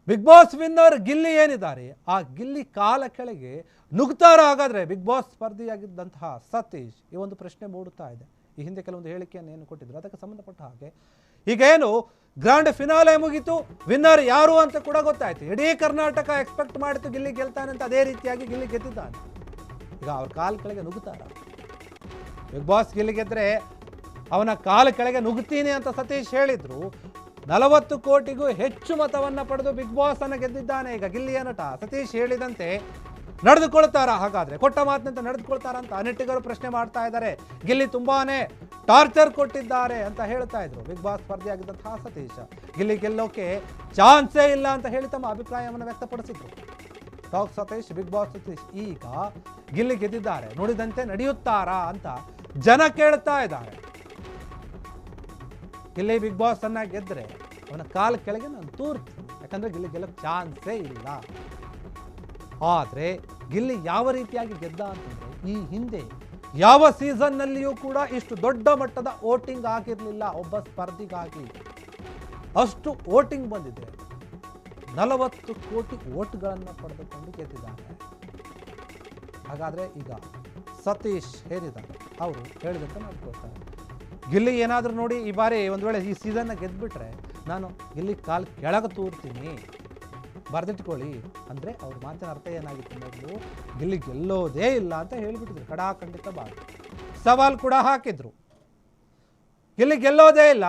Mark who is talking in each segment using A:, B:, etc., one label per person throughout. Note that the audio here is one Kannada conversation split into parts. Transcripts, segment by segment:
A: ಬಿಗ್ ಬಾಸ್ ವಿನ್ನರ್ ಗಿಲ್ಲಿ ಏನಿದ್ದಾರೆ ಆ ಗಿಲ್ಲಿ ಕಾಲ ಕೆಳಗೆ ನುಗ್ತಾರ ಹಾಗಾದ್ರೆ ಬಿಗ್ ಬಾಸ್ ಸ್ಪರ್ಧಿಯಾಗಿದ್ದಂತಹ ಸತೀಶ್ ಈ ಒಂದು ಪ್ರಶ್ನೆ ಮೂಡುತ್ತಾ ಇದೆ. ಈ ಹಿಂದೆ ಕೆಲವೊಂದು ಹೇಳಿಕೆಯನ್ನು ಏನು ಕೊಟ್ಟಿದ್ರು ಅದಕ್ಕೆ ಸಂಬಂಧಪಟ್ಟ ಹಾಗೆ ಈಗೇನು ಗ್ರಾಂಡ್ ಫಿನಾಲೆ ಮುಗಿತು, ವಿನ್ನರ್ ಯಾರು ಅಂತ ಕೂಡ ಗೊತ್ತಾಯ್ತು. ಇಡೀ ಕರ್ನಾಟಕ ಎಕ್ಸ್ಪೆಕ್ಟ್ ಮಾಡಿತು ಗಿಲ್ಲಿ ಗೆಲ್ತಾನೆ ಅಂತ, ಅದೇ ರೀತಿಯಾಗಿ ಗಿಲ್ಲಿ ಗೆದ್ದಿದ್ದಾನೆ. ಈಗ ಅವ್ರ ಕಾಲ ಕೆಳಗೆ ನುಗ್ತಾರ. ಬಿಗ್ ಬಾಸ್ ಗಿಲ್ಲಿ ಗೆದ್ರೆ ಅವನ ಕಾಲ ಕೆಳಗೆ ನುಗ್ತೀನಿ ಅಂತ ಸತೀಶ್ ಹೇಳಿದ್ರು. 40 ಕೋಟಿಗೂ ಹೆಚ್ಚು ಮತವನ್ನ ಪಡೆದು ಬಿಗ್ ಬಾಸ್ ಅನ್ನು ಗೆದ್ದಿದ್ದಾನೆ. ಈಗ ಗಿಲ್ಲಿಯ ನಟ ಸತೀಶ್ ಹೇಳಿದಂತೆ ನಡೆದುಕೊಳ್ತಾರ, ಹಾಗಾದ್ರೆ ಕೊಟ್ಟ ಮಾತಿನಂತೆ ನಡೆದುಕೊಳ್ತಾರ ಅಂತ ನೆಟ್ಟಿಗರು ಪ್ರಶ್ನೆ ಮಾಡ್ತಾ ಇದ್ದಾರೆ. ಗಿಲ್ಲಿ ತುಂಬಾನೇ ಟಾರ್ಚರ್ ಕೊಟ್ಟಿದ್ದಾರೆ ಅಂತ ಹೇಳ್ತಾ ಇದ್ರು ಬಿಗ್ ಬಾಸ್ ಸ್ಪರ್ಧಿಯಾಗಿದ್ದಂತಹ ಸತೀಶ್. ಗಿಲ್ಲಿ ಗೆಲ್ಲೋಕೆ ಚಾನ್ಸೇ ಇಲ್ಲ ಅಂತ ಹೇಳಿ ತಮ್ಮ ಅಭಿಪ್ರಾಯವನ್ನು ವ್ಯಕ್ತಪಡಿಸಿದ್ರು. Talk Satish, Big Boss Satish ಈಗ ಗಿಲ್ಲಿ ಗೆದ್ದಿದ್ದಾರೆ, ನುಡಿದಂತೆ ನಡೆಯುತ್ತಾರಾ ಅಂತ ಜನ ಕೇಳ್ತಾ ಇದ್ದಾರೆ. ಗಿಲ್ಲಿ ಬಿಗ್ ಬಾಸ್ ಅನ್ನ ಗೆದ್ರೆ ಅವನ ಕಾಲ ಕೆಳಗೆ ನಾನು ತೂರ್ತೀನಿ, ಯಾಕಂದ್ರೆ ಗಿಲ್ಲಿ ಗೆಲ್ಲಕ್ಕೆ ಚಾನ್ಸೇ ಇಲ್ಲ. ಆದರೆ ಗಿಲ್ಲಿ ಯಾವ ರೀತಿಯಾಗಿ ಗೆದ್ದ ಅಂತಂದ್ರೆ ಈ ಹಿಂದೆ ಯಾವ ಸೀಸನ್ನಲ್ಲಿಯೂ ಕೂಡ ಇಷ್ಟು ದೊಡ್ಡ ಮಟ್ಟದ ವೋಟಿಂಗ್ ಆಗಿರಲಿಲ್ಲ. ಒಬ್ಬ ಸ್ಪರ್ಧಿಗಾಗಿ ಅಷ್ಟು ವೋಟಿಂಗ್ ಬಂದಿದೆ. 40 ಕೋಟಿ ವೋಟ್ಗಳನ್ನು ಪಡೆದುಕೊಂಡು ಗೆದ್ದಿದ್ದಾರೆ. ಹಾಗಾದ್ರೆ ಈಗ ಸತೀಶ್ ಹೇರಿದ್ದಾರೆ, ಅವರು ಹೇಳಿದಂತೆ ಮಾಡ್ಕೊಳ್ತಾರೆ. ಗಿಲ್ಲಿ ಏನಾದರೂ ನೋಡಿ ಈ ಬಾರಿ ಒಂದು ವೇಳೆ ಈ ಸೀಸನ್ನ ಗೆದ್ದುಬಿಟ್ರೆ ನಾನು ಗಿಲ್ಲಿ ಕಾಲು ಕೆಳಗೆ ತೂರ್ತೀನಿ, ಬರೆದಿಟ್ಕೊಳ್ಳಿ ಅಂದರೆ ಅವ್ರ ಮಾತಿನ ಅರ್ಥ ಏನಾಗಿತ್ತು ಮೊದಲು ಗಿಲ್ಲಿ ಗೆಲ್ಲೋದೇ ಇಲ್ಲ ಅಂತ ಹೇಳಿಬಿಟ್ಟಿದ್ರು. ಖಡಾಖಂಡಿತ ಬಾರಿ ಸವಾಲು ಕೂಡ ಹಾಕಿದ್ರು. ಗಿಲ್ಲಿ ಗೆಲ್ಲೋದೇ ಇಲ್ಲ,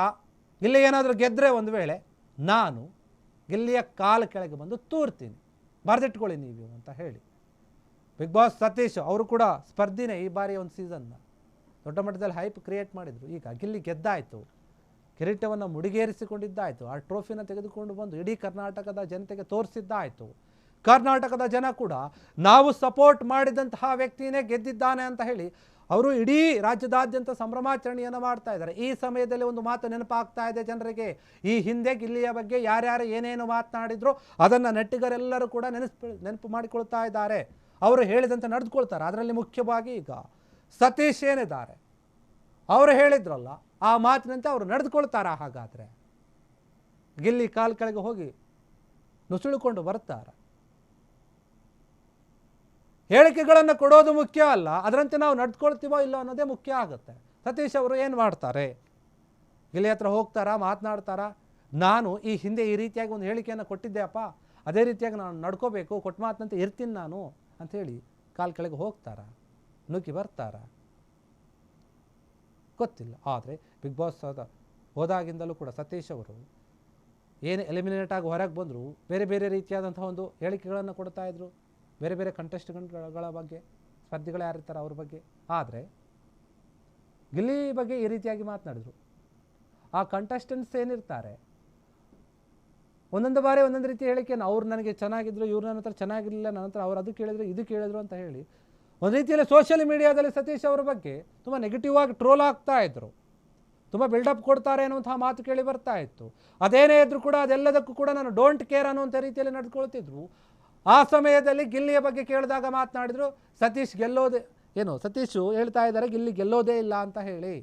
A: ಗಿಲ್ಲಿ ಏನಾದರೂ ಗೆದ್ದರೆ ಒಂದು ವೇಳೆ ನಾನು ಗಿಲ್ಲಿಯ ಕಾಲು ಕೆಳಗೆ ಬಂದು ತೂರ್ತೀನಿ, ಬರೆದಿಟ್ಕೊಳ್ಳಿ ನೀವು ಅಂತ ಹೇಳಿ. ಬಿಗ್ ಬಾಸ್ ಸತೀಶ್ ಅವರು ಕೂಡ ಸ್ಪರ್ಧಿನೇ ಈ ಬಾರಿ ಒಂದು ಸೀಸನ್ನ ದೊಡ್ಡ ಮಟ್ಟದಲ್ಲಿ ಹೈಪ್ ಕ್ರಿಯೇಟ್ ಮಾಡಿದರು. ಈಗ ಗಿಲ್ಲಿ ಗೆದ್ದಾಯಿತು, ಕಿರೀಟವನ್ನು ಮುಡಿಗೇರಿಸಿಕೊಂಡಿದ್ದಾಯಿತು, ಆ ಟ್ರೋಫಿನ ತೆಗೆದುಕೊಂಡು ಬಂದು ಇಡೀ ಕರ್ನಾಟಕದ ಜನತೆಗೆ ತೋರಿಸಿದ್ದಾಯಿತು. ಕರ್ನಾಟಕದ ಜನ ಕೂಡ ನಾವು ಸಪೋರ್ಟ್ ಮಾಡಿದಂತಹ ವ್ಯಕ್ತಿನೇ ಗೆದ್ದಿದ್ದಾನೆ ಅಂತ ಹೇಳಿ ಅವರು ಇಡೀ ರಾಜ್ಯದಾದ್ಯಂತ ಸಂಭ್ರಮಾಚರಣೆಯನ್ನು ಮಾಡ್ತಾ ಇದ್ದಾರೆ. ಈ ಸಮಯದಲ್ಲಿ ಒಂದು ಮಾತು ನೆನಪಾಗ್ತಾ ಇದೆ ಜನರಿಗೆ. ಈ ಹಿಂದೆ ಗಿಲ್ಲಿಯ ಬಗ್ಗೆ ಯಾರ್ಯಾರು ಏನೇನು ಮಾತನಾಡಿದ್ರು ಅದನ್ನು ನೆಟ್ಟಿಗರೆಲ್ಲರೂ ಕೂಡ ನೆನಪು ಮಾಡಿಕೊಳ್ತಾ ಇದ್ದಾರೆ. ಅವರು ಹೇಳಿದಂತೆ ನಡೆದುಕೊಳ್ತಾರೆ. ಅದರಲ್ಲಿ ಮುಖ್ಯವಾಗಿ ಈಗ ಸತೀಶ್ ಏನಿದ್ದಾರೆ ಅವರು ಹೇಳಿದ್ರಲ್ಲ ಆ ಮಾತಿನಂತೆ ಅವರು ನಡೆದುಕೊಳ್ತಾರ. ಹಾಗಾದರೆ ಗಿಲ್ಲಿ ಕಾಲ್ ಕೆಳಗೆ ಹೋಗಿ ನುಸುಳಿಕೊಂಡು ಬರ್ತಾರ. ಹೇಳಿಕೆಗಳನ್ನು ಕೊಡೋದು ಮುಖ್ಯ ಅಲ್ಲ, ಅದರಂತೆ ನಾವು ನಡೆದುಕೊಳ್ತೀವೋ ಇಲ್ಲೋ ಅನ್ನೋದೇ ಮುಖ್ಯ ಆಗುತ್ತೆ. ಸತೀಶ್ ಅವರು ಏನು ಮಾಡ್ತಾರೆ, ಗಿಲ್ಲಿ ಹತ್ರ ಹೋಗ್ತಾರಾ, ಮಾತನಾಡ್ತಾರಾ, ನಾನು ಈ ಹಿಂದೆ ಈ ರೀತಿಯಾಗಿ ಒಂದು ಹೇಳಿಕೆಯನ್ನು ಕೊಟ್ಟಿದ್ದೆ ಅಪ್ಪ, ಅದೇ ರೀತಿಯಾಗಿ ನಾನು ನಡ್ಕೋಬೇಕು, ಕೊಟ್ಟ ಮಾತಿನಂತೆ ಇರ್ತೀನಿ ನಾನು ಅಂಥೇಳಿ ಕಾಲ್ ಕೆಳಗೆ ಹೋಗ್ತಾರ, ನುಗ್ಗಿ ಬರ್ತಾರ, ಗೊತ್ತಿಲ್ಲ. ಆದರೆ ಬಿಗ್ ಬಾಸ್ ಹೋದಾಗಿಂದಲೂ ಕೂಡ ಸತೀಶ್ ಅವರು ಏನು ಎಲಿಮಿನೇಟ್ ಆಗಿ ಹೊರಗೆ ಬಂದರು ಬೇರೆ ಬೇರೆ ರೀತಿಯಾದಂಥ ಒಂದು ಹೇಳಿಕೆಗಳನ್ನು ಕೊಡ್ತಾ ಇದ್ರು, ಬೇರೆ ಬೇರೆ ಕಂಟೆಸ್ಟೆಂಟ್ಗಳ ಬಗ್ಗೆ, ಸ್ಪರ್ಧಿಗಳು ಯಾರಿರ್ತಾರೆ ಅವ್ರ ಬಗ್ಗೆ. ಆದರೆ ಗಿಲ್ಲಿ ಬಗ್ಗೆ ಈ ರೀತಿಯಾಗಿ ಮಾತನಾಡಿದ್ರು. ಆ ಕಂಟೆಸ್ಟೆಂಟ್ಸ್ ಏನಿರ್ತಾರೆ ಒಂದೊಂದು ಬಾರಿ ಒಂದೊಂದು ರೀತಿ ಹೇಳಿಕೆಯನ್ನು, ಅವ್ರು ನನಗೆ ಚೆನ್ನಾಗಿದ್ರು, ಇವ್ರು ನನ್ನ ಹತ್ರ ಚೆನ್ನಾಗಿರಲಿಲ್ಲ, ನನ್ನ ಹತ್ರ ಅವ್ರು ಅದು ಕೇಳಿದ್ರು ಇದು ಕೇಳಿದ್ರು ಅಂತ ಹೇಳಿ ಒಂದು ರೀತಿಯಲ್ಲಿ ಸೋಷಿಯಲ್ ಮೀಡಿಯಾದಲ್ಲಿ ಸತೀಶ್ ಅವರ ಬಗ್ಗೆ ತುಂಬ ನೆಗೆಟಿವ್ ಆಗಿ ಟ್ರೋಲ್ ಆಗ್ತಾ ಇದ್ರು, ತುಂಬ ಬಿಲ್ಡಪ್ ಕೊಡ್ತಾರೆ ಅನ್ನುವಂತಹ ಮಾತು ಕೇಳಿ ಬರ್ತಾ ಇತ್ತು. ಅದೇನೇ ಇದ್ರೂ ಕೂಡ ಅದೆಲ್ಲದಕ್ಕೂ ಕೂಡ ನಾನು ಡೋಂಟ್ ಕೇರ್ ಅನ್ನುವಂಥ ರೀತಿಯಲ್ಲಿ ನಡೆದುಕೊಳ್ತಿದ್ರು. ಆ ಸಮಯದಲ್ಲಿ ಗಿಲ್ಲಿಯ ಬಗ್ಗೆ ಕೇಳಿದಾಗ ಮಾತನಾಡಿದ್ರು, ಸತೀಶ್ ಗೆಲ್ಲೋದೇ ಏನು ಸತೀಶು ಹೇಳ್ತಾ ಇದ್ದಾರೆ ಗಿಲ್ಲಿ ಗೆಲ್ಲೋದೇ ಇಲ್ಲ ಅಂತ ಹೇಳಿ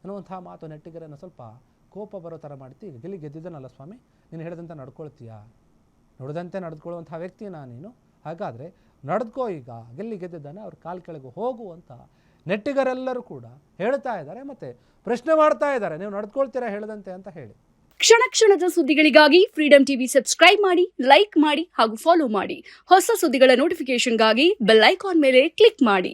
A: ಅನ್ನುವಂತಹ ಮಾತು ನೆಟ್ಟಿಗರನ್ನು ಸ್ವಲ್ಪ ಕೋಪ ಬರೋ ಥರ ಮಾಡ್ತಿ. ಈಗ ಗಿಲ್ಲಿ ಗೆದ್ದಿದ್ದಾನಲ್ಲ ಸ್ವಾಮಿ, ನೀನು ಹೇಳಿದಂತೆ ನಡ್ಕೊಳ್ತೀಯಾ, ನುಡಿದಂತೆ ನಡೆದುಕೊಳ್ಳುವಂಥ ವ್ಯಕ್ತಿ ನೀನು, ಹಾಗಾದರೆ ನಡೆದ್ಕೋ, ಈಗ ಗಿಲ್ಲಿ ಗೆದ್ದಿದ್ದಾನೆ ಅವ್ರ ಕಾಲು ಕೆಳಗೆ ಹೋಗು ಅಂತ ನೆಟ್ಟಿಗರೆಲ್ಲರೂ ಕೂಡ ಹೇಳ್ತಾ ಇದ್ದಾರೆ. ಮತ್ತು ಪ್ರಶ್ನೆ ಮಾಡ್ತಾ ಇದ್ದಾರೆ, ನೀವು ನಡೆದುಕೊಳ್ತೀರಾ ಹೇಳಿದಂತೆ ಅಂತ ಹೇಳಿ.
B: ಕ್ಷಣ ಕ್ಷಣದ ಸುದ್ದಿಗಳಿಗಾಗಿ ಫ್ರೀಡಂ ಟಿವಿ ಸಬ್ಸ್ಕ್ರೈಬ್ ಮಾಡಿ, ಲೈಕ್ ಮಾಡಿ ಹಾಗೂ ಫಾಲೋ ಮಾಡಿ. ಹೊಸ ಸುದ್ದಿಗಳ ನೋಟಿಫಿಕೇಶನ್ಗಾಗಿ ಬೆಲ್ ಐಕಾನ್ ಮೇಲೆ ಕ್ಲಿಕ್ ಮಾಡಿ.